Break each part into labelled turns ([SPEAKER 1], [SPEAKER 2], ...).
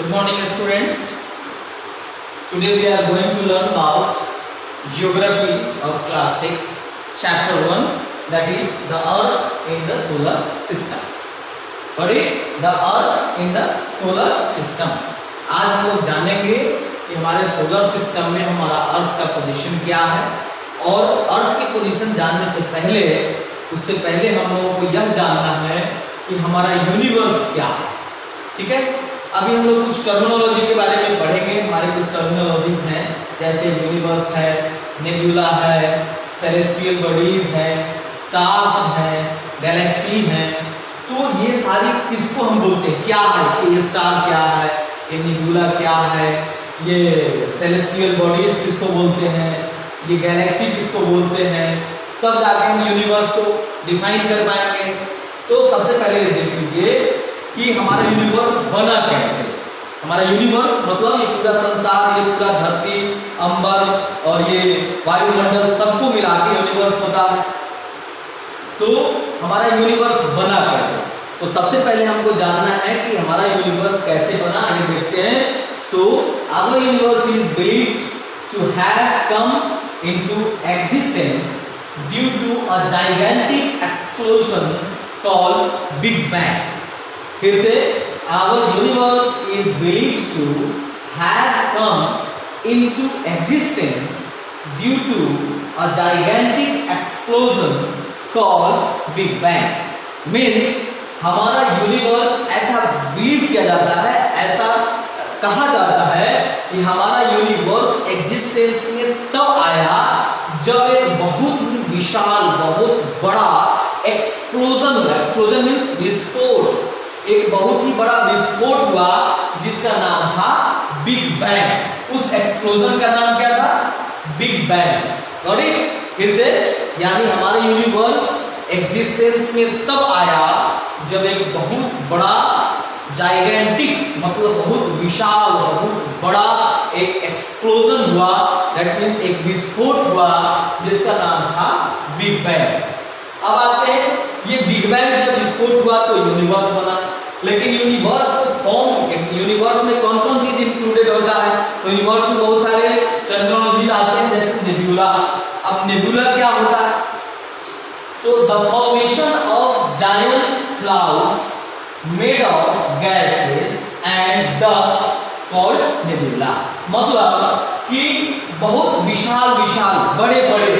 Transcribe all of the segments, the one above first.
[SPEAKER 1] Good morning students. Today we are going to learn about geography of class 6 chapter 1, that is the earth in the solar system. What is the earth in the solar system? आज हम लोग जानेंगे कि हमारे solar system में हमारा अर्थ का position क्या है, और अर्थ की पोजीशन जानने से पहले उससे पहले हम लोगों को यह जानना है कि हमारा यूनिवर्स क्या है। ठीक है, अभी हम लोग कुछ टर्मिनोलॉजी के बारे में पढ़ेंगे। हमारे कुछ टर्मिनोलॉजीज हैं, जैसे यूनिवर्स है, नेबुला है, सेलेस्टियल बॉडीज है, स्टार्स हैं, गैलेक्सी हैं। तो ये सारी किसको हम बोलते हैं, क्या है कि ये स्टार क्या है, ये नेबुला क्या है, ये सेलेस्टियल बॉडीज किसको बोलते हैं, ये गैलेक्सी किसको बोलते हैं, तब जाके हम यूनिवर्स को डिफाइन कर पाएंगे। तो सबसे पहले देख लीजिए कि हमारा यूनिवर्स बना कैसे। हमारा यूनिवर्स मतलब ये पूरा संसार, ये पूरा धरती, अंबर और ये वायुमंडल सबको मिला के यूनिवर्स होता है। तो हमारा यूनिवर्स बना कैसे, तो सबसे पहले हमको जानना है कि हमारा यूनिवर्स कैसे बना। आगे देखते हैं। So our universe is believed to have come into existence due to a gigantic explosion called big bang. फिर से, our universe is believed to have come into existence due to a gigantic explosion called Big Bang. Means हमारा universe ऐसा believe किया जाता है, ऐसा कहा जाता है कि हमारा यूनिवर्स एग्जिस्टेंस में तब आया जब एक बहुत ही विशाल, बहुत बड़ा एक्सप्लोजन हुआ। एक्सप्लोजन मीन्स विस्फोट, एक बहुत ही बड़ा विस्फोट हुआ जिसका नाम था बिग बैंग। उस एक्सप्लोजन का नाम क्या था? Big bang. फिर से, यानी हमारा यूनिवर्स एग्जिस्टेंस में तब आया जब एक बहुत बड़ा जाइगेंटिक मतलब बहुत विशाल, बहुत बड़ा एक एक्सप्लोजन हुआ, दैट मीन्स एक विस्फोट हुआ जिसका नाम था बिग बैंग। अब आते हैं, ये बिग बैंग जब विस्फोट हुआ तो यूनिवर्स बना। लेकिन यूनिवर्स को फॉर्म, यूनिवर्स में कौन कौन चीज इंक्लूडेड होता है? तो यूनिवर्स में बहुत सारे टर्मिनोलॉजीज आते हैं, जैसे नेबुला। अब नेबुला क्या होता है? तो the formation of giant clouds made of gases and dust called nebula. मतलब कि बहुत विशाल विशाल, बड़े बड़े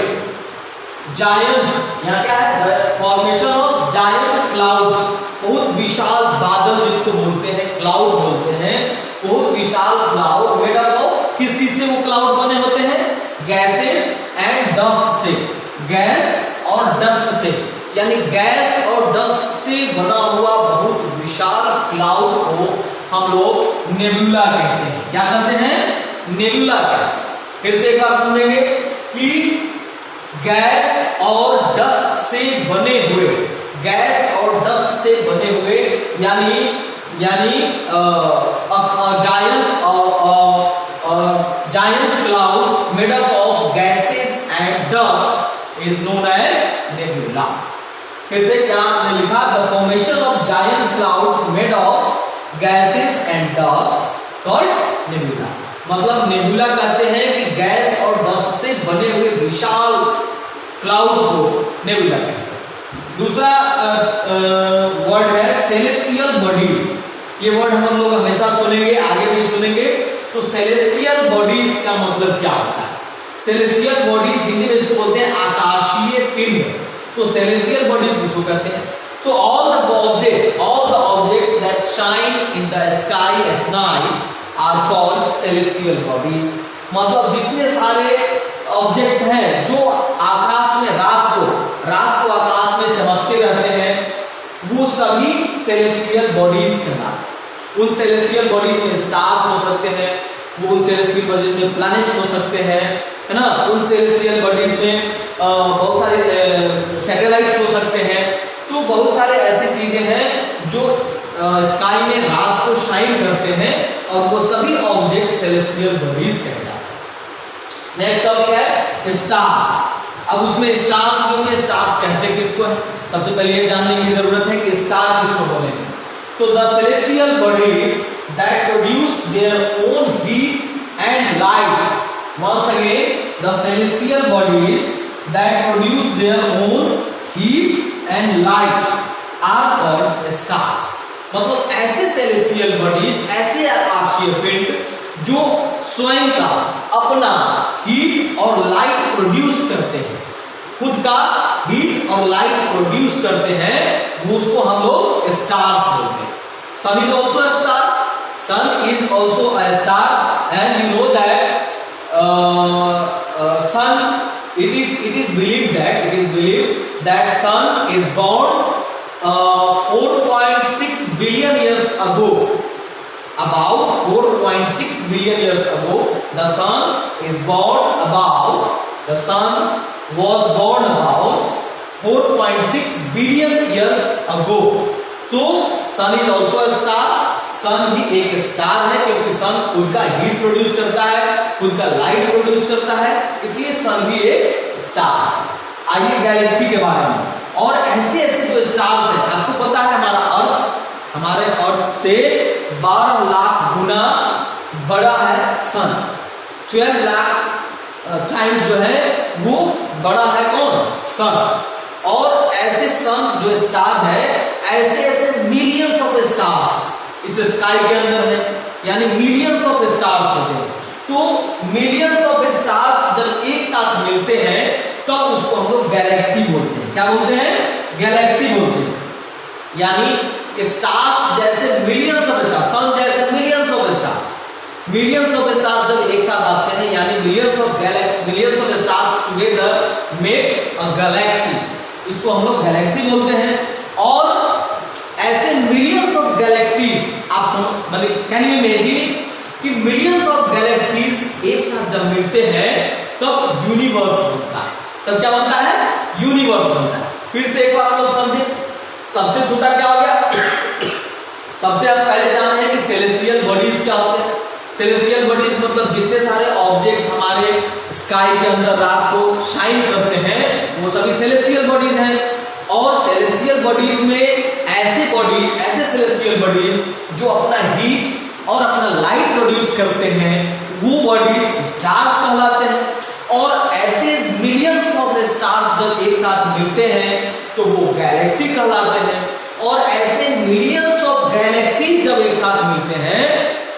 [SPEAKER 1] जायंट, यहाँ क्या है? फॉर्मेशन ऑफ जायंट क्लाउड्स, बहुत विशाल बादल जिसको बोलते हैं, क्लाउड बोलते हैं। बहुत विशाल क्लाउड मेड ऑफ, किस चीज से वो क्लाउड बने होते हैं? गैसेस एंड डस्ट से, गैस और डस्ट से, यानी गैस और डस्ट से बना हुआ बहुत विशाल क्लाउड को हम लोग नेबुला कहते हैं। क्या कहते हैं? नेबुला कहते हैं। फिर से एक बार सुनेंगे कि गैस और डस्ट से बने हुए, गैस और डस्ट से बने हुए, यानी giant clouds made up of gases and dust is known as nebula. फिर से क्या हमने लिखा? The formation of giant clouds made of gases and dust called nebula. मतलब नेबुला कहते हैं कि गैस और डस्ट से बने हुए विशाल क्लाउड को नेबुला कहते हैं। दूसरा वर्ड है सेलेस्टियल बॉडीज। ये वर्ड हम लोग हमेशा सुनेंगे, आगे भी सुनेंगे। तो सेलेस्टियल बॉडीज का मतलब क्या होता है? सेलेस्टियल बॉडीज हिंदी में इसको बोलते हैं आकाशीय पिंड। तो सेलेस्टियल बॉडीज किसको कहते हैं? तो all the objects that shine in the sky at night are called celestial bodies. मतलब जितने सारे ऑब्जेक्ट्स हैं जो आकाश में रात को आकाश में चमकते रहते हैं, वो सभी सेलेस्टियल बॉडीज कहलाते हैं। उन सेलेस्टियल बॉडीज में स्टार्स हो सकते हैं, वो उन सेलेस्टियल बॉडीज में प्लैनेट्स हो सकते हैं, है ना। उन सेलेस्टियल बॉडीज में बहुत सारे सैटेलाइट्स हो सकते हैं। तो बहुत सारे ऐसी चीजें हैं जो स्काई में रात को शाइन करते हैं, और वो सभी ऑब्जेक्ट सेलेस्टियल बॉडीज कहलाते हैं। नेक्स्ट टॉपिक है स्टार्स। अब उसमें स्टार्स कहते किसको है? सबसे पहले ये जानने की जरूरत है कि स्टार किसको बोलेंगे। तो the celestial bodies that produce their own heat and light. Once again, the celestial bodies that produce their own heat and light are called stars. मतलब ऐसे celestial bodies, ऐसे आकाशीय पिंड जो स्वयं का अपना हीट और लाइट प्रोड्यूस करते हैं, खुद का हीट और लाइट प्रोड्यूस करते हैं, वो उसको हम लोग स्टार्स बोलते हैं. Sun is also a star. Sun is also a star and you know that sun it is believed that sun is born 4.6 billion years ago. About 4.6 billion years ago the sun was born about 4.6 billion years ago. So sun is also a star. सन भी एक star है क्योंकि सन खुद का heat produce करता है, खुद का लाइट प्रोड्यूस करता है, इसलिए सन भी एक स्टार है. आइए गैलेक्सी के बारे में. और ऐसे ऐसे जो स्टार्स हैं, आपको पता है हमारे अर्थ से 12 लाख गुना बड़ा है सन. 12 लाख टाइम्स जो है वो बड़ा है कौन? सन. और ऐसे सन जो स्टार है, ऐसे ऐसे मिलियंस ऑफ स्टार्स इस स्काई के अंदर है, यानी मिलियंस ऑफ स्टार्स होते हैं. तो मिलियंस ऑफ स्टार्स जब एक साथ मिलते हैं तब उसको हम लोग गैलेक्सी बोलते हैं. क्या बोलते हैं? गैलेक्सी बोलते हैं. यानी स्टार्स जैसे मिलियंस ऑफ स्टार्स, सन जैसे मिलियंस ऑफ स्टार्स जब एक साथ आते हैं, यानी millions of stars together make a Galaxy, इसको हम लोग गैलेक्सी बोलते हैं. और ऐसे मिलियंस ऑफ गैलेक्सीज, आप मतलब कैन यू इमेजिन इट कि मिलियंस ऑफ गैलेक्सीज एक साथ जब मिलते हैं तब यूनिवर्स बनता है. तब क्या बनता है? यूनिवर्स बनता है. फिर से एक बार लोग समझे, सबसे छोटा क्या हो गया? सबसे आप पहले जान रहे हैं कि सेलेस्टियल बॉडीज क्या होते हैं. सेलेस्टियल बॉडीज मतलब जितने सारे ऑब्जेक्ट हमारे स्काई के अंदर रात को शाइन करते हैं वो सभी सेलेस्टियल बॉडीज हैं. और सेलेस्टियल बॉडीज में ऐसे सेलेस्टियल बॉडीज जो अपना हीट और अपना लाइट प्रोड्यूस करते हैं वो बॉडीज स्टार्स कहलाते हैं. और ऐसे मिलियंस ऑफ स्टार्स जब एक साथ मिलते हैं तो वो गैलेक्सी कहलाते हैं. और ऐसे मिलियंस ऑफ गैलेक्सी जब एक साथ मिलते हैं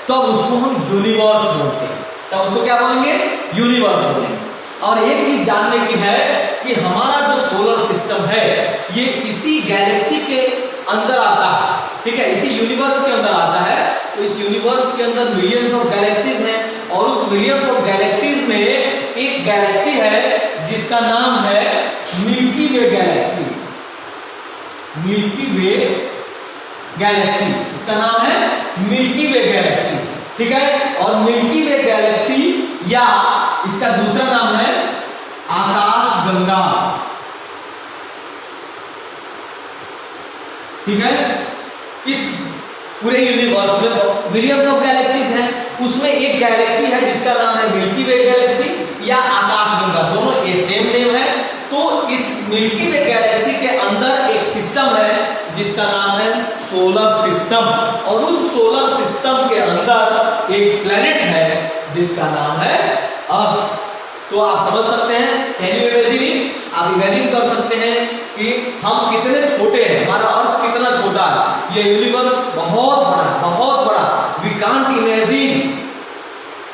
[SPEAKER 1] तब उसको हम यूनिवर्स बोलते हैं. तब उसको क्या बोलेंगे? यूनिवर्स बोलेंगे. और एक चीज जानने की है कि हमारा जो सोलर सिस्टम है ये इसी गैलेक्सी के अंदर आता है. ठीक है, इसी यूनिवर्स के अंदर आता है. तो इस यूनिवर्स के अंदर मिलियंस ऑफ गैलेक्सीज हैं और उस मिलियंस ऑफ गैलेक्सीज में एक गैलेक्सी है जिसका नाम है मिल्की वे गैलेक्सी. मिल्की वे गैलेक्सी, इसका नाम है मिल्की वे गैलेक्सी. ठीक है, और मिल्की वे गैलेक्सी या इसका दूसरा नाम है आकाश गंगा. ठीक है, इस पूरे यूनिवर्स में मिलियंस ऑफ गैलेक्सीज हैं, उसमें एक गैलेक्सी है जिसका नाम है मिल्की वे गैलेक्सी या आकाश गंगा, दोनों एक सेम नेम है. तो इस मिल्की वे गैलेक्सी के अंदर एक सिस्टम है जिसका नाम है सोलर सिस्टम. और उस सोलर सिस्टम के अंदर एक प्लेनेट है जिसका नाम है अर्थ. तो आप समझ सकते हैं, कैन यू इमेजिन, आप इमेजिन कर सकते हैं कि हम कितने छोटे हैं, हमारा अर्थ कितना छोटा है. ये यूनिवर्स बहुत बड़ा. वी कांट इमेजिन,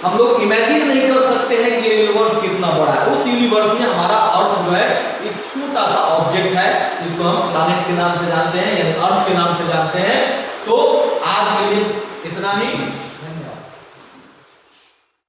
[SPEAKER 1] हम लोग इमेजिन नहीं कर सकते हैं कि ये यूनिवर्स कितना बड़ा है. उस यूनिवर्स में हमारा अर्थ जो है एक छोटा सा ऑब्जेक्ट है जिसको हम प्लैनेट के नाम से जानते हैं, यानी अर्थ के नाम से जानते हैं. तो आज के लिए इतना ही.